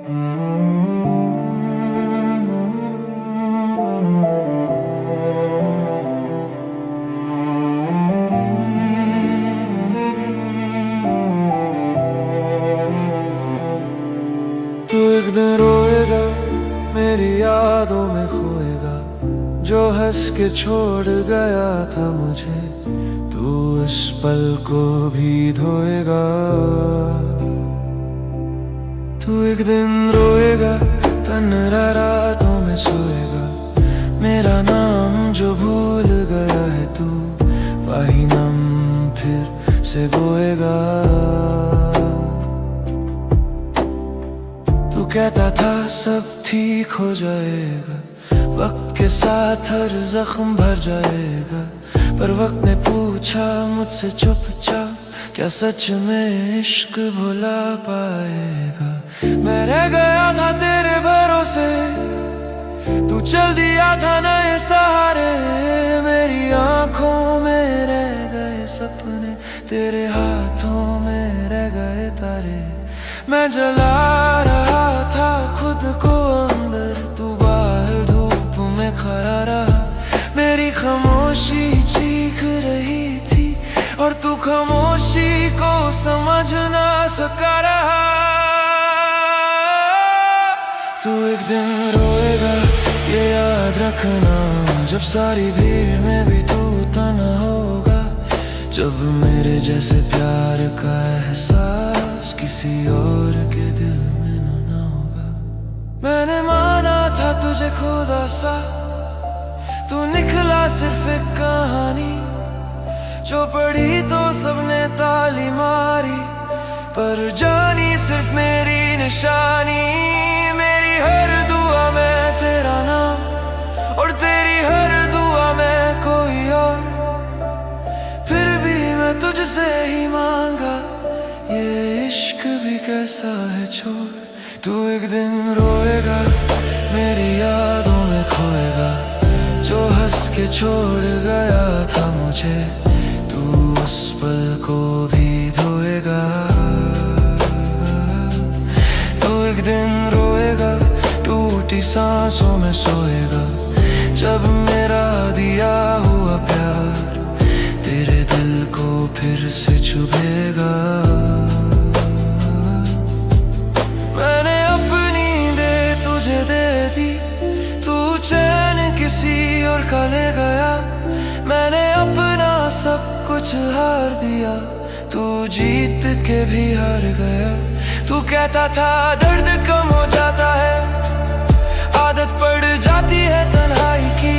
तू एक दिन रोएगा, मेरी यादों में खोएगा, जो हंस के छोड़ गया था मुझे। तू इस पल को भी धोएगा। तू एक दिन रोएगा, तन्हा रातों में सोएगा, मेरा नाम जो भूल गया है तू, वही नाम फिर से बोएगा। तू कहता था सब ठीक हो जाएगा, वक्त के साथ हर जख्म भर जाएगा, पर वक्त ने पूछा मुझसे चुपचाप, क्या सच में इश्क भुला पाएगा। मैं रह गया था तेरे भरोसे, तू चल दिया था नए सहारे, मेरी आंखों में रह गए सपने, तेरे हाथों में रह गए तारे। मैं जला रहा था खुद को अंदर, तू बाहर धूप में खड़ा रहा, मेरी खामोशी चीख रही थी और तू खामोशी को समझ ना सका रहा। तू एक दिन रोएगा, ये याद रखना, जब सारी भीड़ में भी तू तन्हा होगा, जब मेरे जैसे प्यार का एहसास किसी और के दिल में ना होगा। मैंने माना था तुझे खुदा सा, तू निकला सिर्फ एक कहानी, जो पढ़ी तो सबने ताली मारी, पर जानी सिर्फ मेरी निशानी। मेरी हर दुआ में तेरा नाम, और तेरी हर दुआ में कोई और, फिर भी मैं तुझसे ही मांगा, ये इश्क भी कैसा है छोड़। तू एक दिन रोएगा, मेरी यादों में खोएगा, जो हंस के छोड़ गया था मुझे, तू उस पल को भी धोएगा। तू एक दिन रोएगा, टूटी सांसों में सोएगा, जब मेरा दिया हुआ प्यार तेरे दिल को फिर से चुभेगा। मैंने अपनी दे तुझे दे दी, तू चैन किसी और का ले गया, मैंने अपना सब कुछ हार दिया, तू जीत के भी हार गया। तू कहता था दर्द कम हो जाता है, आदत पड़ जाती है तन्हाई की,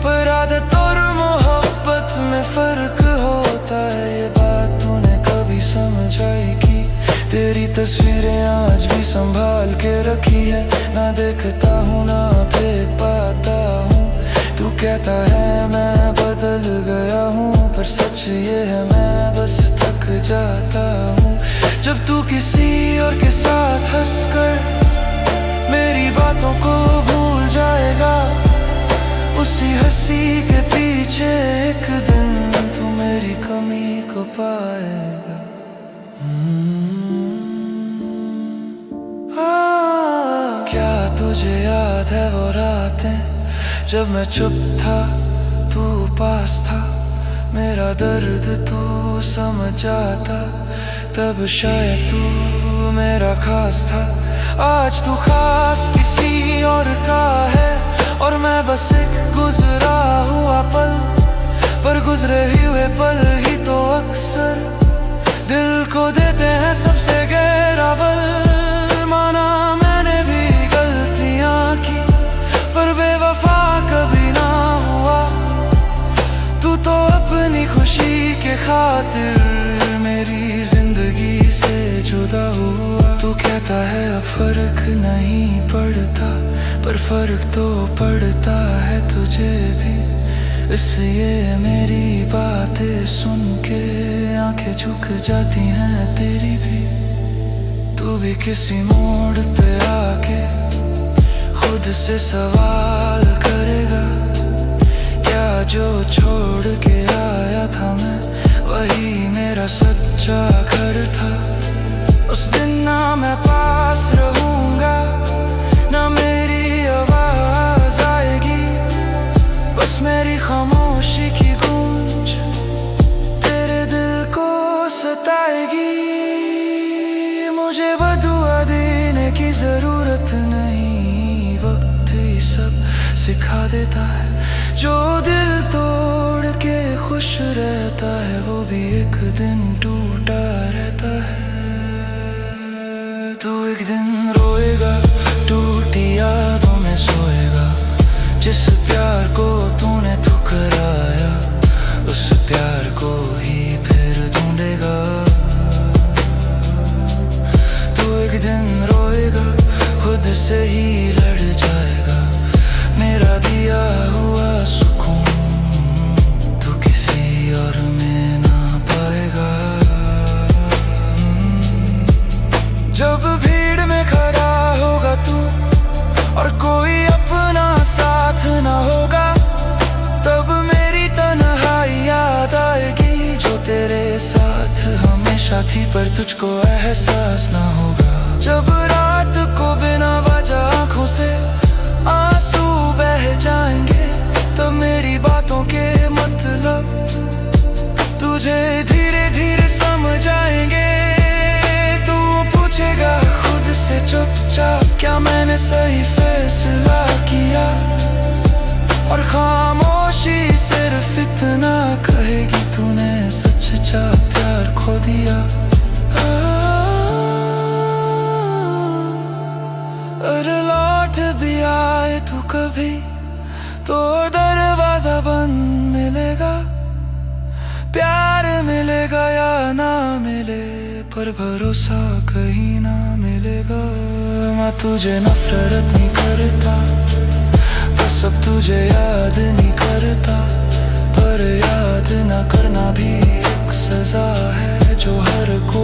पर आदत और मोहब्बत में फर्क होता है, ये बात तूने कभी समझ आई कि तेरी तस्वीरें आज भी संभाल के रखी है, ना देखता हूँ ना फेंक पाता हूँ। तू कहता है मैं बदल गया हूँ, पर सच ये है मैं बस थक जाता हूँ। जब तू किसी और के साथ हंसकर मेरी बातों को भूल जाएगा, उसी हंसी के पीछे एक दिन तू मेरी कमी को पाएगा। क्या तुझे याद है वो रातें, जब मैं चुप था तू पास था, मेरा दर्द तू समझ जाता, तब शायद तू मेरा खास था। आज तू खास किसी और का है, और मैं बस एक गुजरा हुआ पल, पर गुजरे हुए पल ही तो अक्सर दिल को देते हैं सबसे गहरा बल। माना मैंने भी गलतियां की, पर बेवफा कभी ना हुआ, तू तो अपनी खुशी के खातिर मेरी जिंदगी से जुदा हुआ। तू कहता है अब फर्क नहीं पड़ता, पर फर्क तो पड़ता है तुझे भी, इसलिए मेरी बातें सुन के आंखें झुक जाती हैं तेरी भी। तू भी किसी मोड़ पे आके खुद से सवाल करेगा, क्या जो छोड़ के आया था मैं वही मेरा सच्चा घर था। उस दिन ना मैं पास आएगी। मुझे बदुआ देने की जरूरत नहीं, वक्त ही सब सिखा देता है। जो दिल तोड़ के खुश रहता है वो भी एक दिन टूटा रहता है। तू एक दिन रोएगा, टूटी यादों में सोएगा। जिस प्यार को तूने ठुकराया उस प्यार को ही फिर ढूंढेगा। तू एक दिन रोएगा, खुद से ही लड़ जाएगा। मेरा दिया हुआ सुकून तू किसी और में ना पाएगा। जब भीड़ में खड़ा होगा तू और कोई अपना साथ ना होगा, तब मेरी तन्हाई याद आएगी जो तेरे साथ हमेशा थी पर तुझको एहसास ना होगा। जब रात को बिना वजह आँखों से आंसू बह जाएंगे, तब मेरी बातों के मतलब तुझे धीरे धीरे समझ आएंगे। तू पूछेगा खुद से चुपचाप क्या मैंने सही फैसला किया, और खामोशी सिर्फ इतना कहेगी तूने सच्चा प्यार खो दिया। अरे लौट भी आए तू कभी तो दरवाजा बंद मिलेगा। प्यार मिलेगा या ना मिले पर भरोसा कहीं ना मिलेगा। मैं तुझे नफरत नहीं करता, बस अब तुझे याद नहीं करता। पर याद ना करना भी एक सजा है जो हर कोई